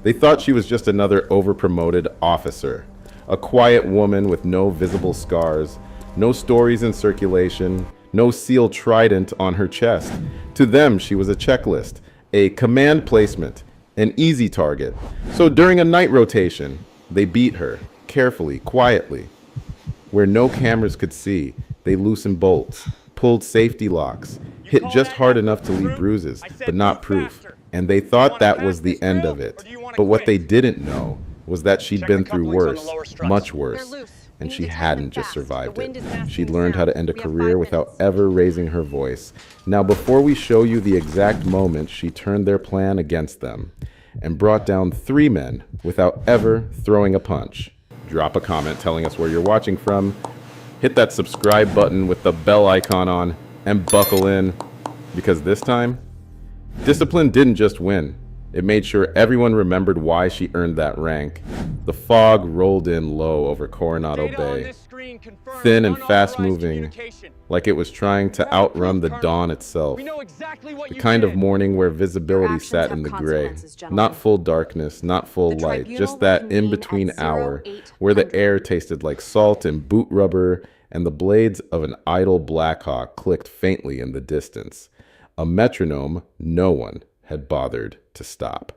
They thought she was just another overpromoted officer, a quiet woman with no visible scars, no stories in circulation, no SEAL trident on her chest. To them, she was a checklist, a command placement, an easy target. So during a night rotation, they beat her, carefully, quietly. Where no cameras could see, they loosened bolts, pulled safety locks, hit just hard enough to leave bruises, but not proof. And they thought that was the end of it. But what they didn't know was that she'd been through worse, much worse. And she hadn't just survived it. She'd learned how to end a career without ever raising her voice. Now, before we show you the exact moment she turned their plan against them and brought down 3 men without ever throwing a punch, drop a comment telling us where you're watching from, hit that subscribe button with the bell icon on, and buckle in, because this time, discipline didn't just win. It made sure everyone remembered why she earned that rank. The fog rolled in low over Coronado Bay, thin and fast-moving, like it was trying to outrun the dawn itself. The kind of morning where visibility sat in the gray. Not full darkness, not full light, just that in-between hour where the air tasted like salt and boot rubber, and the blades of an idle Blackhawk clicked faintly in the distance. A metronome no one had bothered to stop.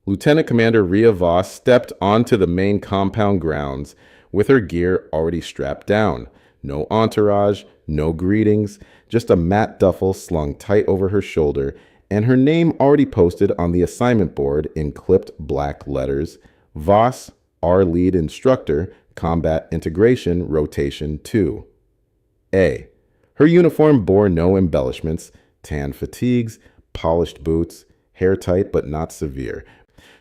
Lieutenant Commander Rhea Voss stepped onto the main compound grounds with her gear already strapped down. No entourage, no greetings, just a matte duffel slung tight over her shoulder and her name already posted on the assignment board in clipped black letters. Voss, our lead instructor, Combat Integration Rotation 2. A. Her uniform bore no embellishments, tan fatigues, polished boots, hair tight but not severe.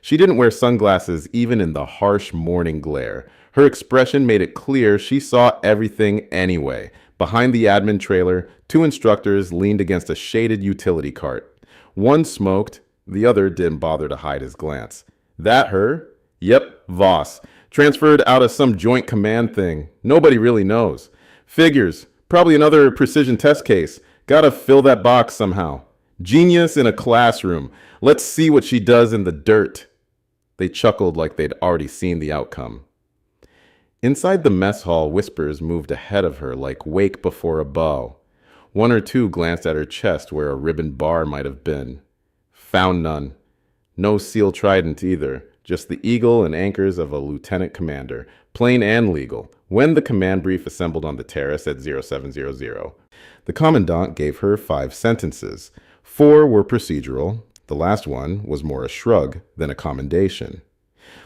She didn't wear sunglasses even in the harsh morning glare. Her expression made it clear she saw everything anyway. Behind the admin trailer, 2 instructors leaned against a shaded utility cart. One smoked, the other didn't bother to hide his glance. That her? Yep, Voss. Transferred out of some joint command thing. Nobody really knows. Figures. Probably another precision test case. Gotta fill that box somehow. Genius in a classroom. Let's see what she does in the dirt. They chuckled like they'd already seen the outcome. Inside the mess hall, whispers moved ahead of her like wake before a bow. 1 or 2 glanced at her chest where a ribbon bar might have been. Found none. No SEAL trident either. Just the eagle and anchors of a lieutenant commander, plain and legal, when the command brief assembled on the terrace at 0700. The commandant gave her 5 sentences. 4 were procedural. The last one was more a shrug than a commendation.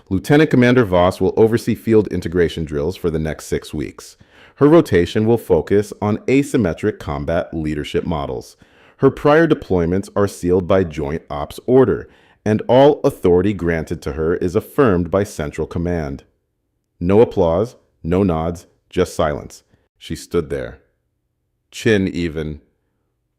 Lieutenant Commander Voss will oversee field integration drills for the next 6 weeks. Her rotation will focus on asymmetric combat leadership models. Her prior deployments are sealed by Joint Ops Order, and all authority granted to her is affirmed by Central Command. No applause, no nods, just silence. She stood there. Chin even.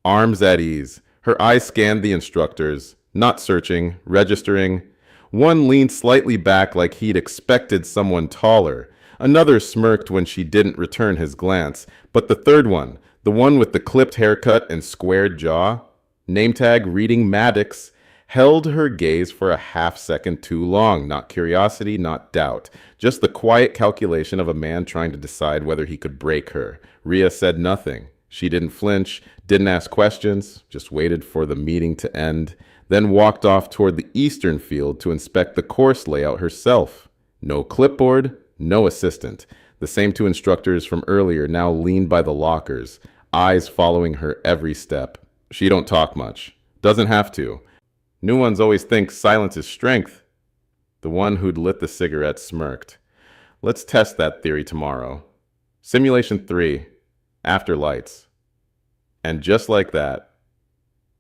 Arms at ease. Her eyes scanned the instructors, not searching, registering. One leaned slightly back like he'd expected someone taller. Another smirked when she didn't return his glance. But the third one, the one with the clipped haircut and squared jaw, name tag reading Maddox, held her gaze for a half-second too long. Not curiosity, not doubt. Just the quiet calculation of a man trying to decide whether he could break her. Rhea said nothing. She didn't flinch, didn't ask questions, just waited for the meeting to end, then walked off toward the eastern field to inspect the course layout herself. No clipboard, no assistant. The same 2 instructors from earlier now leaned by the lockers, eyes following her every step. She don't talk much. Doesn't have to. New ones always think silence is strength. The one who'd lit the cigarette smirked. Let's test that theory tomorrow. Simulation 3. After lights. And just like that,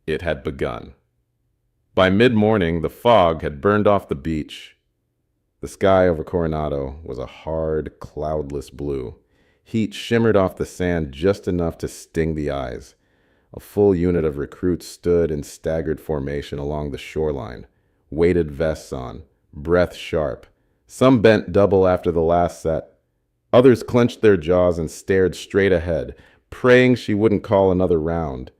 it had begun. By mid-morning, the fog had burned off the beach. The sky over Coronado was a hard, cloudless blue. Heat shimmered off the sand just enough to sting the eyes. A full unit of recruits stood in staggered formation along the shoreline, weighted vests on, breath sharp. Some bent double after the last set. Others clenched their jaws and stared straight ahead, praying she wouldn't call another round.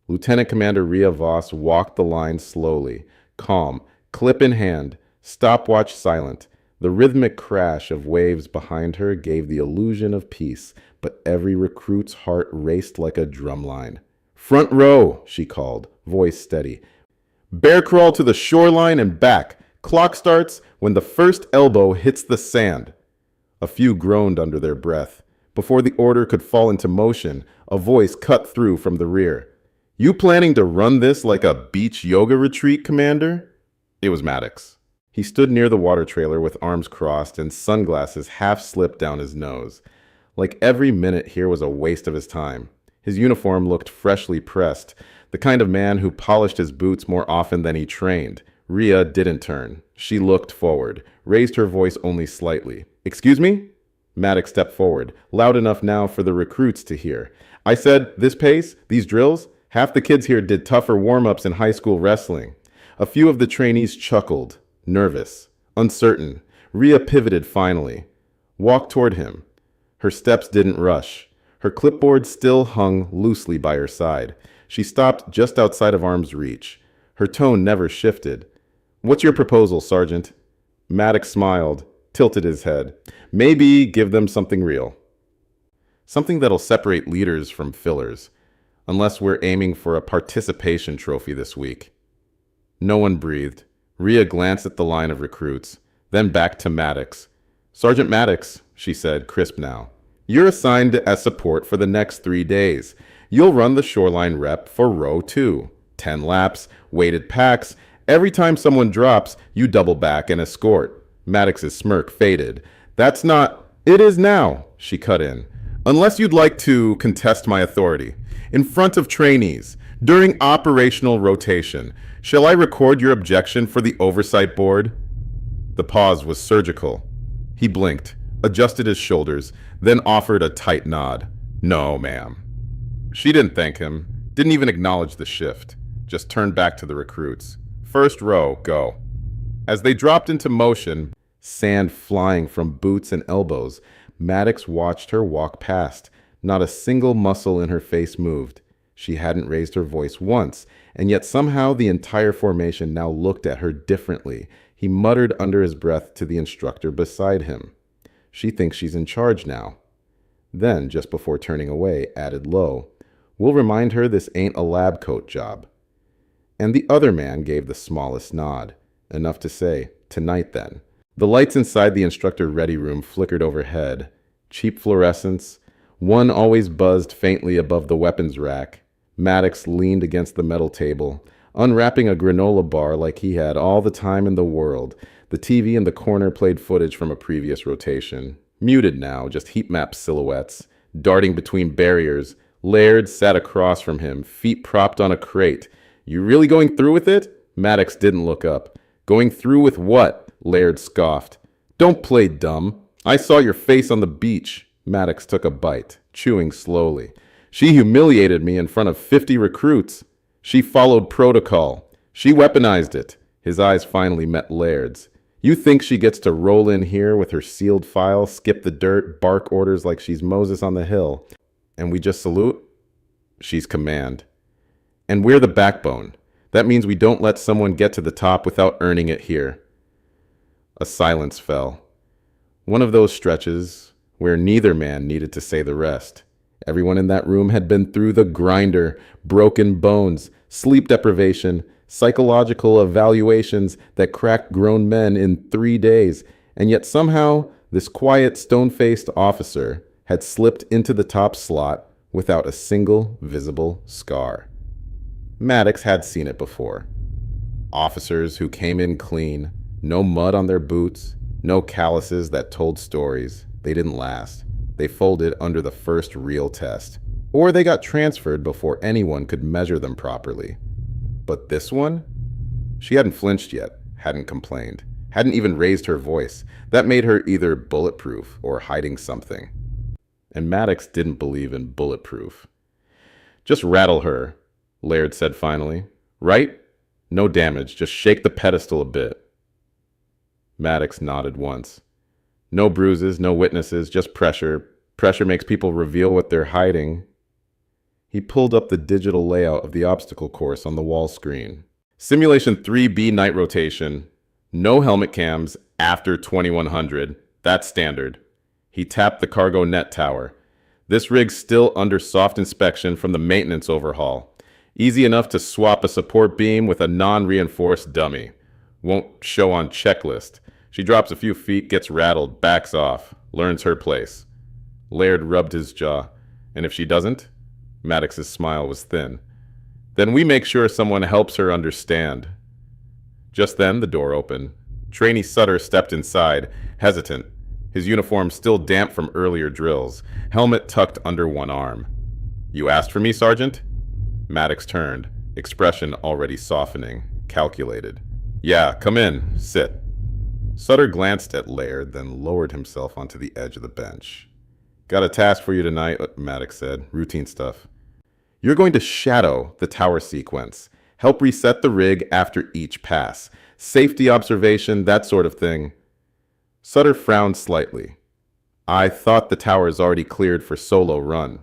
Lieutenant Commander Rhea Voss walked the line slowly, calm, Clip in hand, stopwatch silent. The rhythmic crash of waves behind her gave the illusion of peace, but every recruit's heart raced like a drumline. "Front row," she called, voice steady. "Bear crawl to the shoreline and back. Clock starts when the first elbow hits the sand." A few groaned under their breath. Before the order could fall into motion, a voice cut through from the rear. "You planning to run this like a beach yoga retreat, Commander?" It was Maddox. He stood near the water trailer with arms crossed and sunglasses half slipped down his nose. Like every minute here was a waste of his time. His uniform looked freshly pressed, the kind of man who polished his boots more often than he trained. Rhea didn't turn. She looked forward, raised her voice only slightly. "Excuse me?" Maddox stepped forward, loud enough now for the recruits to hear. "I said, this pace, these drills, half the kids here did tougher warm-ups in high school wrestling." A few of the trainees chuckled, nervous, uncertain. Rhea pivoted finally, walked toward him. Her steps didn't rush. Her clipboard still hung loosely by her side. She stopped just outside of arm's reach. Her tone never shifted. "What's your proposal, Sergeant?" Maddox smiled, tilted his head. "Maybe give them something real. Something that'll separate leaders from fillers. Unless we're aiming for a participation trophy this week." No one breathed. Rhea glanced at the line of recruits, then back to Maddox. "Sergeant Maddox," she said, crisp now, "you're assigned as support for the next 3 days. You'll run the shoreline rep for row 2. 10 laps, weighted packs. Every time someone drops, you double back and escort." Maddox's smirk faded. "That's not—" "It is now," she cut in. "Unless you'd like to contest my authority. In front of trainees, during operational rotation. Shall I record your objection for the oversight board?" The pause was surgical. He blinked, adjusted his shoulders, then offered a tight nod. "No, ma'am." She didn't thank him, didn't even acknowledge the shift, just turned back to the recruits. "First row, go." As they dropped into motion, sand flying from boots and elbows, Maddox watched her walk past. Not a single muscle in her face moved. She hadn't raised her voice once, and yet somehow the entire formation now looked at her differently. He muttered under his breath to the instructor beside him. "She thinks she's in charge now." Then, just before turning away, added low, "We'll remind her this ain't a lab coat job." And the other man gave the smallest nod, enough to say, "Tonight then." The lights inside the instructor ready room flickered overhead. Cheap fluorescents. One always buzzed faintly above the weapons rack. Maddox leaned against the metal table, unwrapping a granola bar like he had all the time in the world. The TV in the corner played footage from a previous rotation. Muted now, just heat-map silhouettes. Darting between barriers, Laird sat across from him, feet propped on a crate. "You really going through with it?" Maddox didn't look up. "Going through with what?" Laird scoffed. "Don't play dumb. I saw your face on the beach." Maddox took a bite, chewing slowly. "She humiliated me in front of 50 recruits. She followed protocol. She weaponized it." His eyes finally met Laird's. "You think she gets to roll in here with her sealed file, skip the dirt, bark orders like she's Moses on the hill, and we just salute?" "She's command. And we're the backbone. That means we don't let someone get to the top without earning it here." A silence fell. One of those stretches where neither man needed to say the rest. Everyone in that room had been through the grinder, broken bones, sleep deprivation, psychological evaluations that cracked grown men in 3 days, and yet somehow this quiet, stone-faced officer had slipped into the top slot without a single visible scar. Maddox had seen it before. Officers who came in clean, no mud on their boots, no calluses that told stories. They didn't last. They folded under the first real test. Or they got transferred before anyone could measure them properly. But this one? She hadn't flinched yet, hadn't complained, hadn't even raised her voice. That made her either bulletproof or hiding something. And Maddox didn't believe in bulletproof. "Just rattle her," Laird said finally. "Right? No damage, just shake the pedestal a bit." Maddox nodded once. "No bruises, no witnesses, just pressure. Pressure makes people reveal what they're hiding." He pulled up the digital layout of the obstacle course on the wall screen. Simulation 3B night rotation. No helmet cams after 2100. That's standard. He tapped the cargo net tower. This rig's still under soft inspection from the maintenance overhaul. Easy enough to swap a support beam with a non-reinforced dummy. Won't show on checklist. She drops a few feet, gets rattled, backs off, learns her place. Laird rubbed his jaw. And if she doesn't? Maddox's smile was thin. Then we make sure someone helps her understand. Just then, the door opened. Trainee Sutter stepped inside, hesitant, his uniform still damp from earlier drills, helmet tucked under one arm. You asked for me, Sergeant? Maddox turned, expression already softening, calculated. Yeah, come in, sit. Sutter glanced at Laird, then lowered himself onto the edge of the bench. Got a task for you tonight, Maddox said, routine stuff. You're going to shadow the tower sequence, help reset the rig after each pass, safety observation, that sort of thing. Sutter frowned slightly. I thought the tower is already cleared for solo run.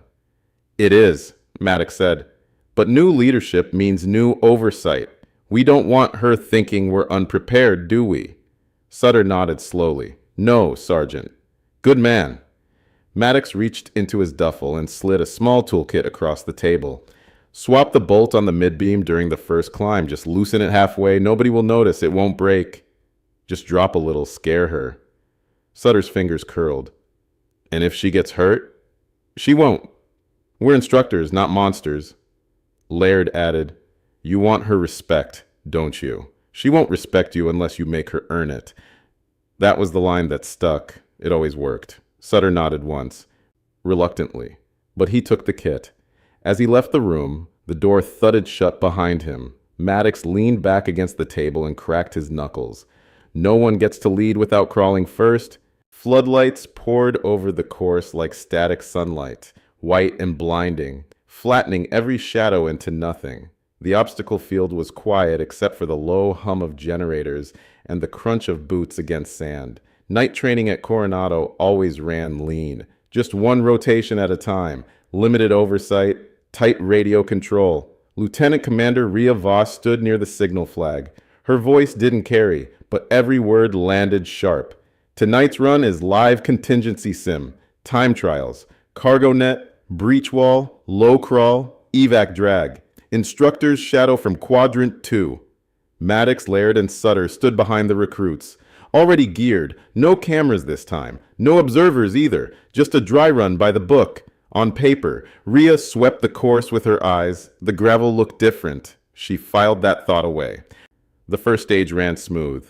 It is, Maddox said, but new leadership means new oversight. We don't want her thinking we're unprepared, do we? Sutter nodded slowly. No, Sergeant. Good man. Maddox reached into his duffel and slid a small toolkit across the table. Swap the bolt on the mid-beam during the first climb. Just loosen it halfway. Nobody will notice. It won't break. Just drop a little. Scare her. Sutter's fingers curled. And if she gets hurt? She won't. We're instructors, not monsters. Laird added, You want her respect, don't you? She won't respect you unless you make her earn it. That was the line that stuck. It always worked. Sutter nodded once, reluctantly, but he took the kit. As he left the room, the door thudded shut behind him. Maddox leaned back against the table and cracked his knuckles. No one gets to lead without crawling first. Floodlights poured over the course like static sunlight, white and blinding, flattening every shadow into nothing. The obstacle field was quiet except for the low hum of generators and the crunch of boots against sand. Night training at Coronado always ran lean, just one rotation at a time, limited oversight, tight radio control. Lieutenant Commander Rhea Voss stood near the signal flag. Her voice didn't carry, but every word landed sharp. Tonight's run is live contingency sim, time trials, cargo net, breach wall, low crawl, evac drag. Instructors shadow from quadrant 2. Maddox, Laird, and Sutter stood behind the recruits. Already geared, no cameras this time, no observers either, just a dry run by the book. On paper, Rhea swept the course with her eyes. The gravel looked different. She filed that thought away. The first stage ran smooth.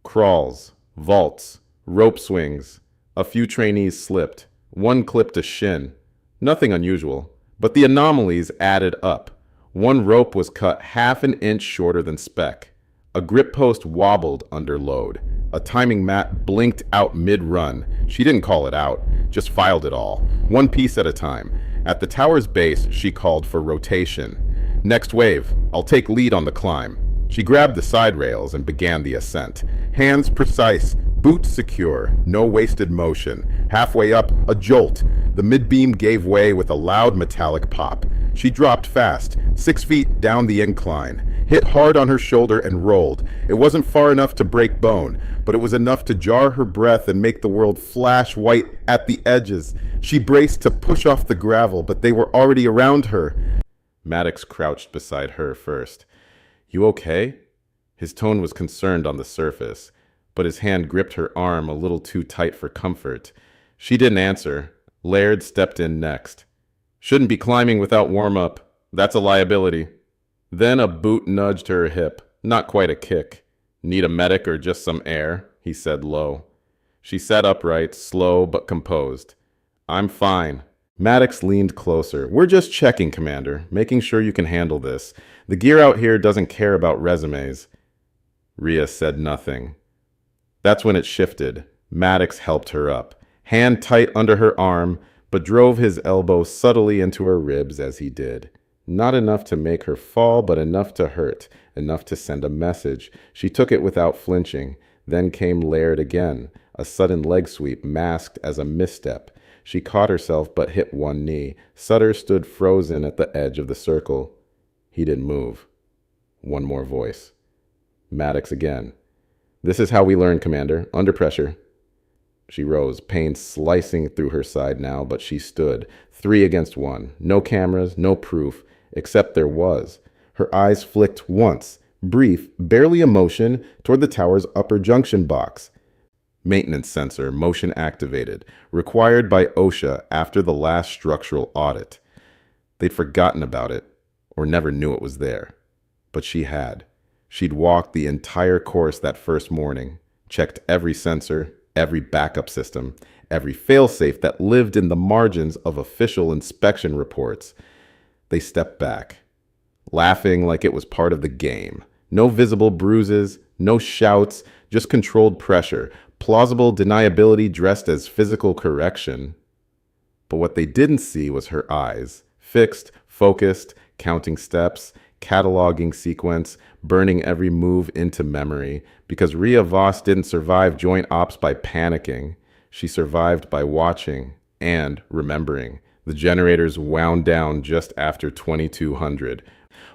Crawls, vaults, rope swings. A few trainees slipped. One clipped a shin. Nothing unusual, but the anomalies added up. One rope was cut half an inch shorter than spec. A grip post wobbled under load. A timing mat blinked out mid-run. She didn't call it out, just filed it all, one piece at a time. At the tower's base, she called for rotation. Next wave, I'll take lead on the climb. She grabbed the side rails and began the ascent. Hands precise, boots secure, no wasted motion. Halfway up, a jolt. The mid-beam gave way with a loud metallic pop. She dropped fast, 6 feet down the incline, hit hard on her shoulder and rolled. It wasn't far enough to break bone, but it was enough to jar her breath and make the world flash white at the edges. She braced to push off the gravel, but they were already around her. Maddox crouched beside her first. You okay? His tone was concerned on the surface, but his hand gripped her arm a little too tight for comfort. She didn't answer. Laird stepped in next. Shouldn't be climbing without warm-up. That's a liability. Then a boot nudged her hip. Not quite a kick. Need a medic or just some air? He said low. She sat upright, slow but composed. I'm fine. Maddox leaned closer. We're just checking, Commander, making sure you can handle this. The gear out here doesn't care about resumes. Rhea said nothing. That's when it shifted. Maddox helped her up, hand tight under her arm, but drove his elbow subtly into her ribs as he did. Not enough to make her fall, but enough to hurt, enough to send a message. She took it without flinching. Then came Laird again, a sudden leg sweep masked as a misstep. She caught herself but hit one knee. Sutter stood frozen at the edge of the circle. He didn't move. One more voice. Maddox again. This is how we learn, Commander. Under pressure. She rose, pain slicing through her side now, but she stood, 3 against 1. No cameras, no proof, except there was. Her eyes flicked once, brief, barely a motion, toward the tower's upper junction box. Maintenance sensor, motion activated, required by OSHA after the last structural audit. They'd forgotten about it, or never knew it was there. But she had. She'd walked the entire course that first morning, checked every sensor, every backup system, every failsafe that lived in the margins of official inspection reports. They stepped back, laughing like it was part of the game. No visible bruises, no shouts, just controlled pressure, plausible deniability dressed as physical correction. But what they didn't see was her eyes, fixed, focused, counting steps, cataloging sequence, burning every move into memory, because Rhea Voss didn't survive joint ops by panicking. She survived by watching and remembering. The generators wound down just after 2200.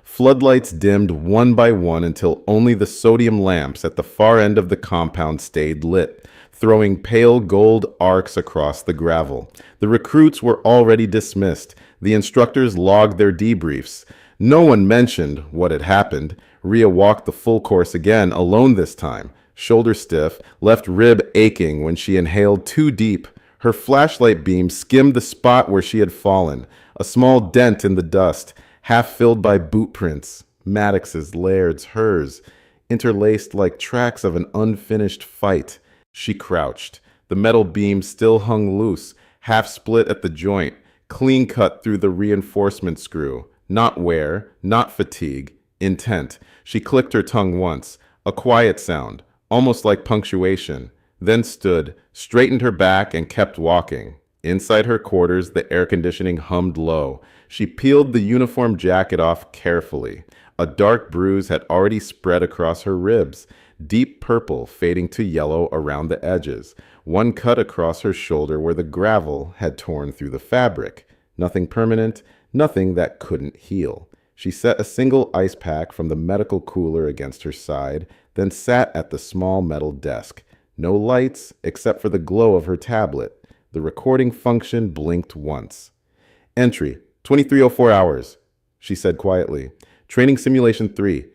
Floodlights dimmed one by one until only the sodium lamps at the far end of the compound stayed lit, throwing pale gold arcs across the gravel. The recruits were already dismissed. The instructors logged their debriefs. No one mentioned what had happened. Rhea walked the full course again, alone this time, shoulder stiff, left rib aching when she inhaled too deep. Her flashlight beam skimmed the spot where she had fallen, a small dent in the dust, half filled by boot prints, Maddox's, Laird's, hers, interlaced like tracks of an unfinished fight. She crouched. The metal beam still hung loose, half split at the joint, clean cut through the reinforcement screw. Not wear, not fatigue, intent. She clicked her tongue once, a quiet sound, almost like punctuation, then stood, straightened her back, and kept walking. Inside her quarters, the air conditioning hummed low. She peeled the uniform jacket off carefully. A dark bruise had already spread across her ribs, deep purple fading to yellow around the edges. One cut across her shoulder where the gravel had torn through the fabric. Nothing permanent, nothing that couldn't heal. She set a single ice pack from the medical cooler against her side, then sat at the small metal desk. No lights except for the glow of her tablet. The recording function blinked once. Entry, 2304 hours, she said quietly. Training Simulation 3.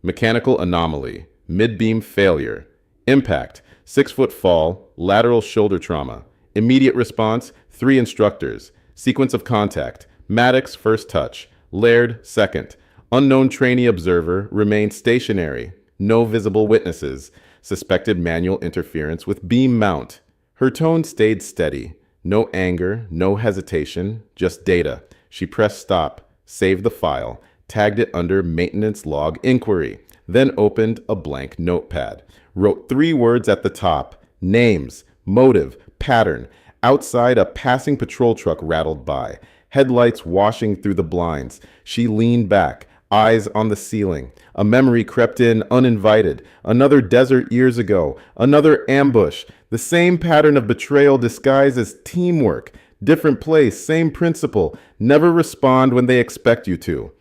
Mechanical anomaly. Mid-beam failure. Impact, 6-foot fall, lateral shoulder trauma. Immediate response, 3 instructors. Sequence of contact. Maddox, first touch. Laird, second. Unknown trainee observer remained stationary. No visible witnesses. Suspected manual interference with beam mount. Her tone stayed steady. No anger, no hesitation, just data. She pressed stop, saved the file, tagged it under maintenance log inquiry, then opened a blank notepad. Wrote 3 words at the top: names, motive, pattern. Outside, a passing patrol truck rattled by, headlights washing through the blinds. She leaned back, eyes on the ceiling. A memory crept in uninvited. Another desert years ago. Another ambush. The same pattern of betrayal disguised as teamwork. Different place, same principle. Never respond when they expect you to.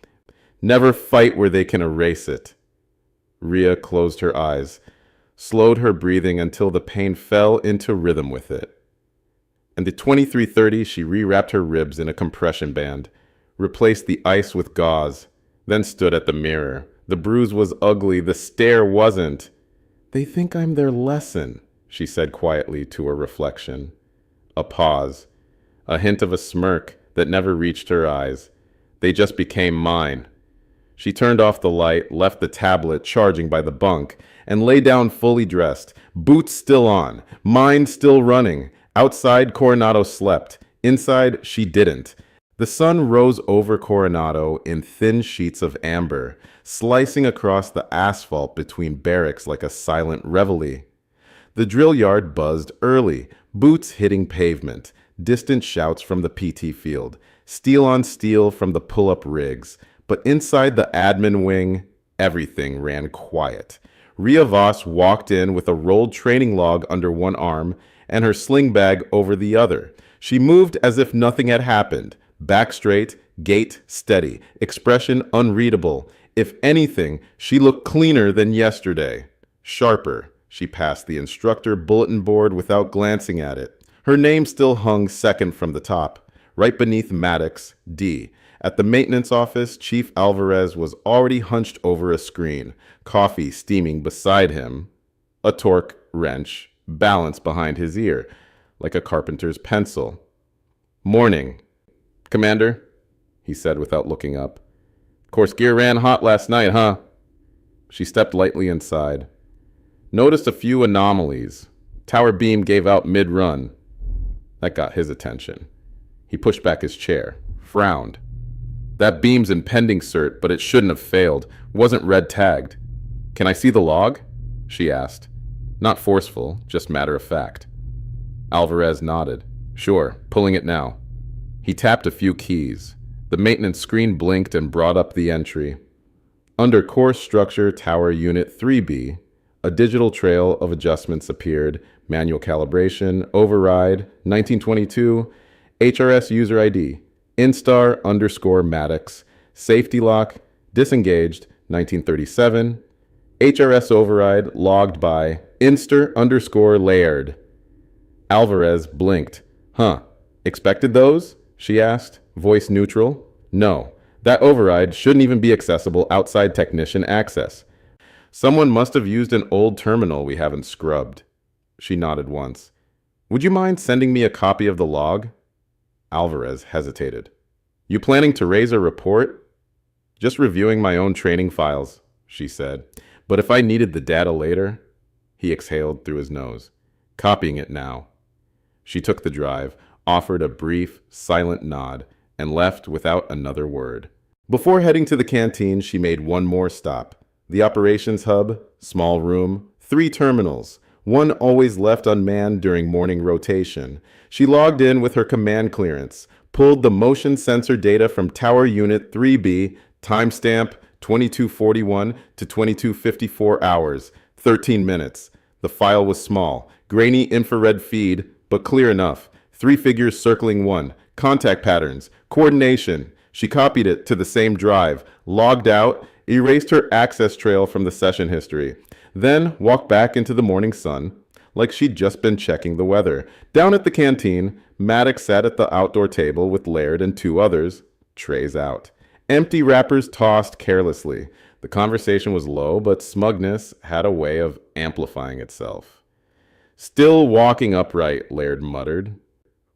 Never fight where they can erase it. Rhea closed her eyes, slowed her breathing until the pain fell into rhythm with it. And at 23:30, she rewrapped her ribs in a compression band, replaced the ice with gauze, then stood at the mirror. The bruise was ugly, the stare wasn't. They think I'm their lesson, she said quietly to her reflection. A pause, a hint of a smirk that never reached her eyes. They just became mine. She turned off the light, left the tablet charging by the bunk, and lay down fully dressed, boots still on, mind still running. Outside, Coronado slept. Inside, she didn't. The sun rose over Coronado in thin sheets of amber, slicing across the asphalt between barracks like a silent reveille. The drill yard buzzed early, boots hitting pavement, distant shouts from the PT field, steel on steel from the pull-up rigs. But inside the admin wing, everything ran quiet. Rhea Voss walked in with a rolled training log under one arm and her sling bag over the other. She moved as if nothing had happened. Back straight, gait steady, expression unreadable. If anything, she looked cleaner than yesterday. Sharper. She passed the instructor bulletin board without glancing at it. Her name still hung second from the top, right beneath Maddox, D. At the maintenance office, Chief Alvarez was already hunched over a screen, coffee steaming beside him, a torque wrench balanced behind his ear, like a carpenter's pencil. "Morning, Commander," he said without looking up. "Course gear ran hot last night, huh?" She stepped lightly inside. Noticed a few anomalies. Tower beam gave out mid-run. That got his attention. He pushed back his chair, frowned. "That beam's in pending cert, but it shouldn't have failed. Wasn't red tagged." "Can I see the log?" she asked. Not forceful, just matter of fact. Alvarez nodded. "Sure, pulling it now." He tapped a few keys. The maintenance screen blinked and brought up the entry. Under Course Structure Tower Unit 3B, a digital trail of adjustments appeared: manual calibration, override, 1922, HRS user ID, instar_Maddox, safety lock, disengaged, 1937, HRS override logged by Inster_Laird. Alvarez blinked. "Huh, expected those?" she asked, voice neutral. "No, that override shouldn't even be accessible outside technician access. Someone must have used an old terminal we haven't scrubbed." She nodded once. "Would you mind sending me a copy of the log?" Alvarez hesitated. "You planning to raise a report?" "Just reviewing my own training files," she said. "But if I needed the data later..." He exhaled through his nose. "Copying it now." She took the drive, offered a brief, silent nod, and left without another word. Before heading to the canteen, she made one more stop. The operations hub, small room, 3 terminals, one always left unmanned during morning rotation. She logged in with her command clearance, pulled the motion sensor data from Tower Unit 3B, timestamp 2241 to 2254 hours, 13 minutes. The file was small, grainy infrared feed, but clear enough. 3 figures circling 1, contact patterns, coordination. She copied it to the same drive, logged out, erased her access trail from the session history, then walked back into the morning sun, like she'd just been checking the weather. Down at the canteen, Maddox sat at the outdoor table with Laird and 2 others, trays out. Empty wrappers tossed carelessly. The conversation was low, but smugness had a way of amplifying itself. "Still walking upright," Laird muttered,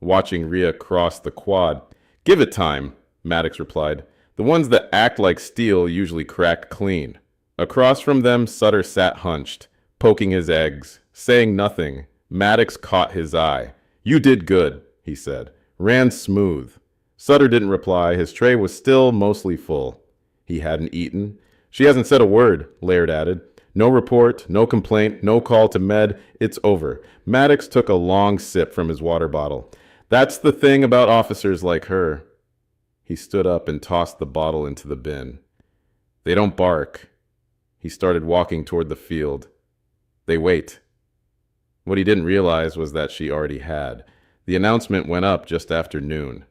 watching Rhea cross the quad. "Give it time," Maddox replied. "The ones that act like steel usually crack clean." Across from them, Sutter sat hunched, poking his eggs, saying nothing. Maddox caught his eye. "You did good," he said. "Ran smooth." Sutter didn't reply. His tray was still mostly full. He hadn't eaten. "She hasn't said a word," Laird added. "No report, no complaint, no call to med. It's over." Maddox took a long sip from his water bottle. "That's the thing about officers like her." He stood up and tossed the bottle into the bin. "They don't bark." He started walking toward the field. "They wait." What he didn't realize was that she already had. The announcement went up just after noon.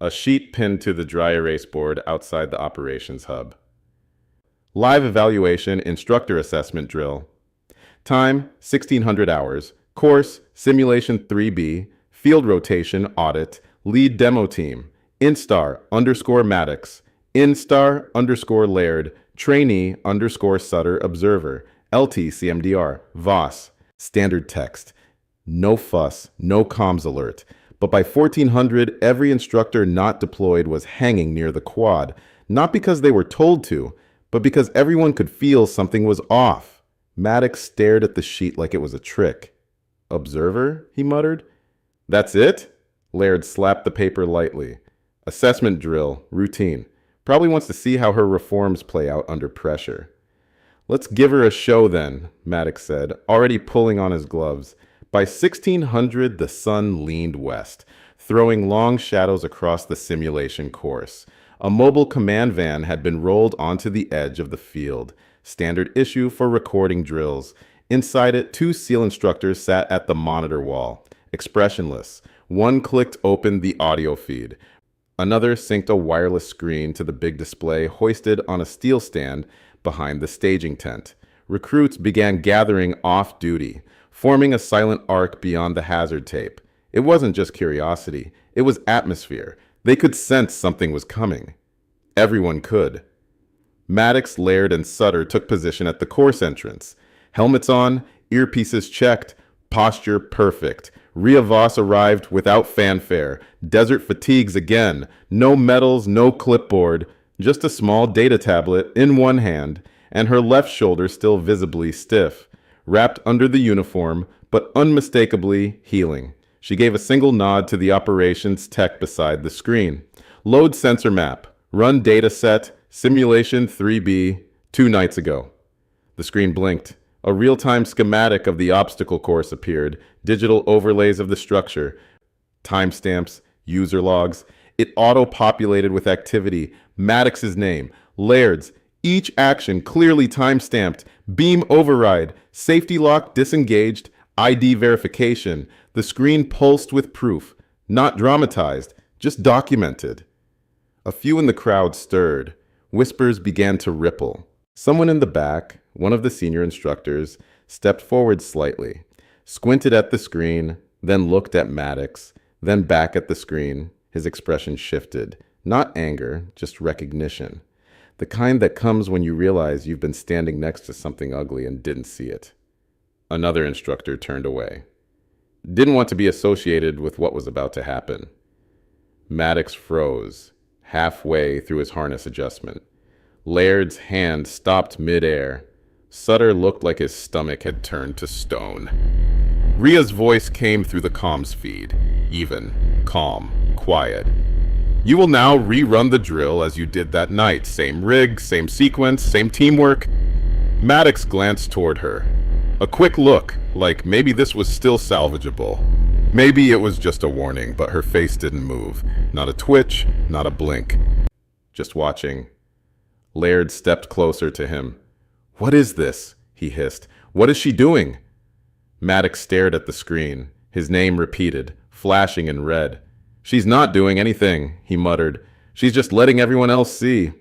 A sheet pinned to the dry erase board outside the operations hub. Live evaluation instructor assessment drill. Time, 1600 hours. Course, Simulation 3B. Field rotation audit. Lead demo team. Instar_Maddox. Instar_Laird. Trainee_Sutter Observer. LT-CMDR. VOS. Standard text. No fuss, no comms alert. But by 1400, every instructor not deployed was hanging near the quad. Not because they were told to, but because everyone could feel something was off. Maddox stared at the sheet like it was a trick. "Observer?" he muttered. "That's it?" Laird slapped the paper lightly. "Assessment drill, routine. Probably wants to see how her reforms play out under pressure." "Let's give her a show then," Maddox said, already pulling on his gloves. By 1600, the sun leaned west, throwing long shadows across the simulation course. A mobile command van had been rolled onto the edge of the field, standard issue for recording drills. Inside it, 2 SEAL instructors sat at the monitor wall, expressionless. One clicked open the audio feed. Another synced a wireless screen to the big display hoisted on a steel stand behind the staging tent. Recruits began gathering off duty, forming a silent arc beyond the hazard tape. It wasn't just curiosity, it was atmosphere. They could sense something was coming. Everyone could. Maddox, Laird, and Sutter took position at the course entrance. Helmets on, earpieces checked, posture perfect. Rhea Voss arrived without fanfare. Desert fatigues again. No medals, no clipboard. Just a small data tablet in one hand, and her left shoulder still visibly stiff. Wrapped under the uniform, but unmistakably healing. She gave a single nod to the operations tech beside the screen. Load sensor map. Run data set. Simulation 3B. 2 nights ago. The screen blinked. A real-time schematic of the obstacle course appeared, digital overlays of the structure, timestamps, user logs. It auto-populated with activity, Maddox's name, Laird's, each action clearly time-stamped, beam override, safety lock disengaged, ID verification. The screen pulsed with proof, not dramatized, just documented. A few in the crowd stirred. Whispers began to ripple. Someone in the back, one of the senior instructors, stepped forward slightly, squinted at the screen, then looked at Maddox, then back at the screen. His expression shifted. Not anger, just recognition. The kind that comes when you realize you've been standing next to something ugly and didn't see it. Another instructor turned away. Didn't want to be associated with what was about to happen. Maddox froze, halfway through his harness adjustment. Laird's hand stopped mid-air. Sutter looked like his stomach had turned to stone. Rhea's voice came through the comms feed. Even, calm, quiet. You will now rerun the drill as you did that night. Same rig, same sequence, same teamwork. Maddox glanced toward her. A quick look, like maybe this was still salvageable. Maybe it was just a warning, but her face didn't move. Not a twitch, not a blink. Just watching. Laird stepped closer to him. What is this? He hissed. What is she doing? Maddox stared at the screen, his name repeated, flashing in red. She's not doing anything, he muttered. She's just letting everyone else see.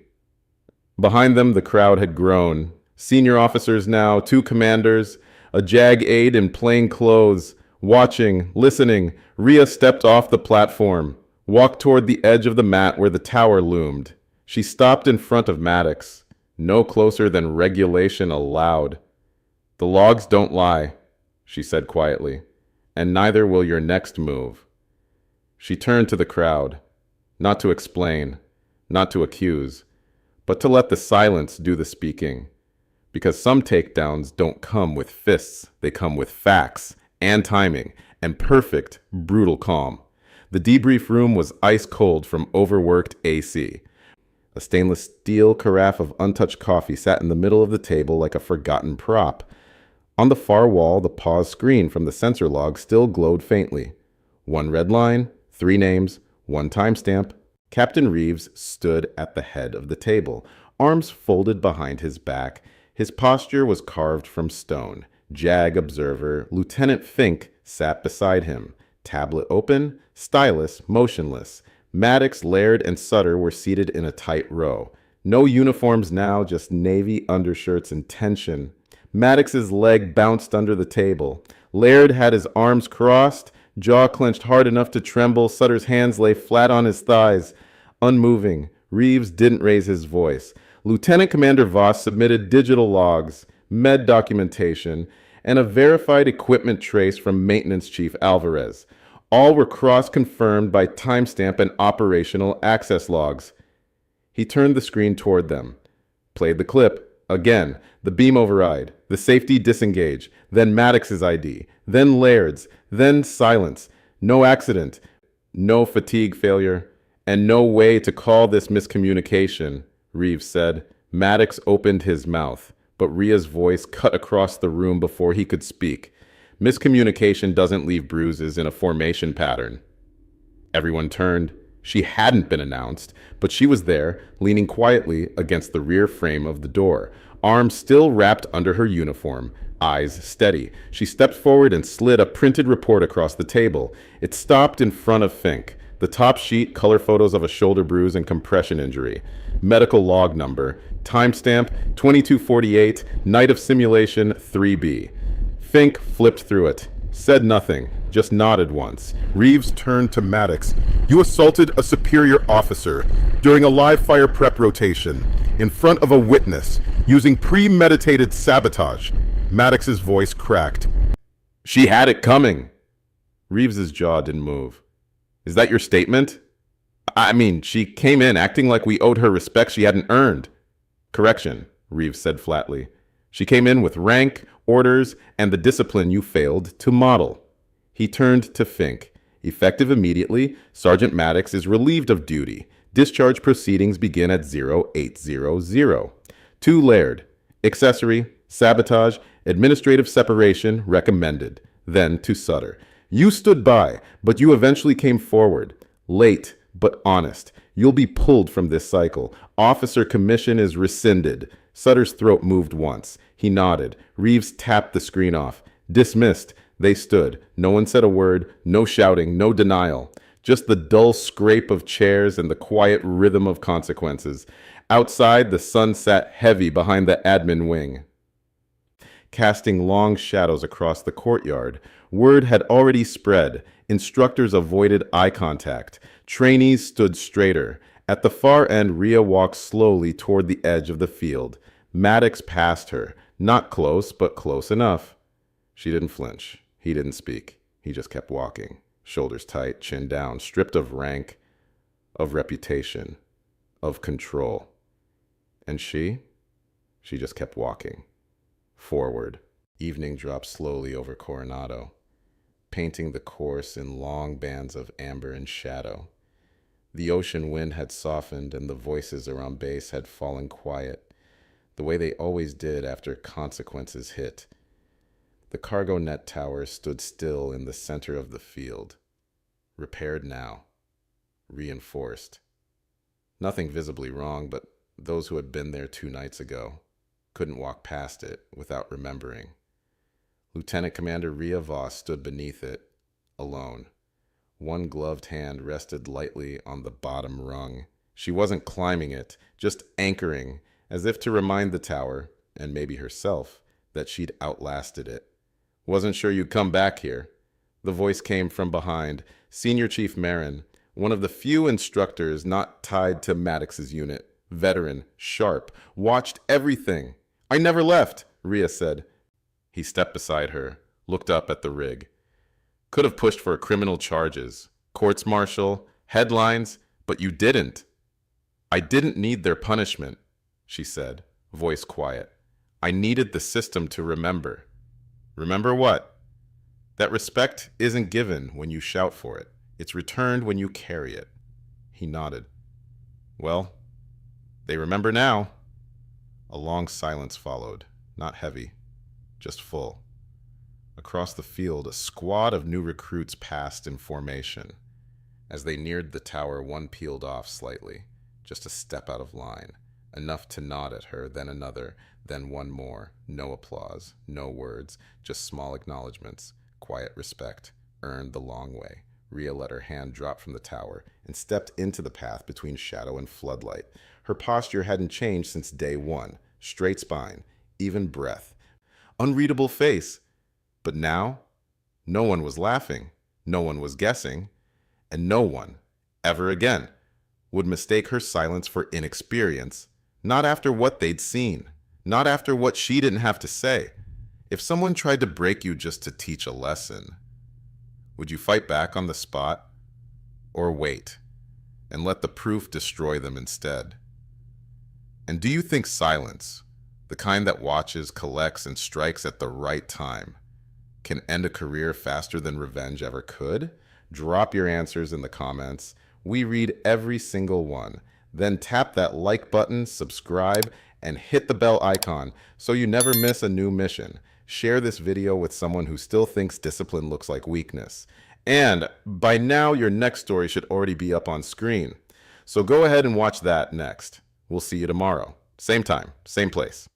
Behind them, the crowd had grown. Senior officers now, 2 commanders, a JAG aide in plain clothes, watching, listening. Rhea stepped off the platform, walked toward the edge of the mat where the tower loomed. She stopped in front of Maddox, no closer than regulation allowed. The logs don't lie, she said quietly, and neither will your next move. She turned to the crowd, not to explain, not to accuse, but to let the silence do the speaking. Because some takedowns don't come with fists, they come with facts and timing and perfect, brutal calm. The debrief room was ice cold from overworked AC. A stainless steel carafe of untouched coffee sat in the middle of the table like a forgotten prop. On the far wall, the pause screen from the sensor log still glowed faintly. 1 red line, 3 names, 1 timestamp. Captain Reeves stood at the head of the table, arms folded behind his back. His posture was carved from stone. JAG observer Lieutenant Fink sat beside him, tablet open, stylus motionless. Maddox, Laird, and Sutter were seated in a tight row. No uniforms now, just navy undershirts and tension. Maddox's leg bounced under the table. Laird had his arms crossed, jaw clenched hard enough to tremble. Sutter's hands lay flat on his thighs, unmoving. Reeves didn't raise his voice. Lieutenant Commander Voss submitted digital logs, med documentation, and a verified equipment trace from Maintenance Chief Alvarez. All were cross-confirmed by timestamp and operational access logs. He turned the screen toward them, played the clip. Again, the beam override, the safety disengage, then Maddox's ID, then Laird's, then silence. No accident, no fatigue failure, and no way to call this miscommunication, Reeves said. Maddox opened his mouth, but Rhea's voice cut across the room before he could speak. Miscommunication doesn't leave bruises in a formation pattern. Everyone turned. She hadn't been announced, but she was there, leaning quietly against the rear frame of the door, arms still wrapped under her uniform, eyes steady. She stepped forward and slid a printed report across the table. It stopped in front of Fink. The top sheet, color photos of a shoulder bruise and compression injury. Medical log number. Timestamp 2248, night of simulation 3B. Fink flipped through it. Said nothing, just nodded once. Reeves turned to Maddox. You assaulted a superior officer during a live fire prep rotation in front of a witness using premeditated sabotage. Maddox's voice cracked. She had it coming. Reeves's jaw didn't move. Is that your statement? I mean, she came in acting like we owed her respect she hadn't earned. Correction, Reeves said flatly. She came in with rank, orders, and the discipline you failed to model. He turned to Fink. Effective immediately, Sergeant Maddox is relieved of duty. Discharge proceedings begin at 0800. 2 layered. Accessory, sabotage, administrative separation recommended. Then to Sutter. You stood by, but you eventually came forward. Late, but honest. You'll be pulled from this cycle. Officer commission is rescinded. Sutter's throat moved once. He nodded. Reeves tapped the screen off. Dismissed. They stood. No one said a word. No shouting. No denial. Just the dull scrape of chairs and the quiet rhythm of consequences. Outside, the sun sat heavy behind the admin wing, casting long shadows across the courtyard. Word had already spread. Instructors avoided eye contact. Trainees stood straighter. At the far end, Rhea walked slowly toward the edge of the field. Maddox passed her. Not close, but close enough. She didn't flinch. He didn't speak. He just kept walking. Shoulders tight, chin down, stripped of rank, of reputation, of control. And she just kept walking. Forward. Evening dropped slowly over Coronado, painting the course in long bands of amber and shadow. The ocean wind had softened and the voices around base had fallen quiet, the way they always did after consequences hit. The cargo net tower stood still in the center of the field, repaired now, reinforced. Nothing visibly wrong, but those who had been there 2 nights ago couldn't walk past it without remembering. Lieutenant Commander Rhea Voss stood beneath it, alone. One gloved hand rested lightly on the bottom rung. She wasn't climbing it, just anchoring, as if to remind the tower, and maybe herself, that she'd outlasted it. Wasn't sure you'd come back here. The voice came from behind. Senior Chief Marin, one of the few instructors not tied to Maddox's unit, veteran, sharp, watched everything. I never left, Rhea said. He stepped beside her, looked up at the rig. Could have pushed for criminal charges, courts-martial, headlines, but you didn't. I didn't need their punishment, she said, voice quiet. I needed the system to remember. Remember what? That respect isn't given when you shout for it. It's returned when you carry it. He nodded. Well, they remember now. A long silence followed, not heavy, just full. Across the field, a squad of new recruits passed in formation. As they neared the tower, one peeled off slightly, just a step out of line, enough to nod at her, then another, then one more. No applause, no words, just small acknowledgments, quiet respect, earned the long way. Rhea let her hand drop from the tower and stepped into the path between shadow and floodlight. Her posture hadn't changed since day one. Straight spine, even breath. Unreadable face. But now, no one was laughing, no one was guessing, and no one, ever again, would mistake her silence for inexperience. Not after what they'd seen. Not after what she didn't have to say. If someone tried to break you just to teach a lesson, would you fight back on the spot? Or wait and let the proof destroy them instead? And do you think silence, the kind that watches, collects, and strikes at the right time, can end a career faster than revenge ever could? Drop your answers in the comments. We read every single one. Then tap that like button, subscribe, and hit the bell icon so you never miss a new mission. Share this video with someone who still thinks discipline looks like weakness. And by now, your next story should already be up on screen. So go ahead and watch that next. We'll see you tomorrow. Same time, same place.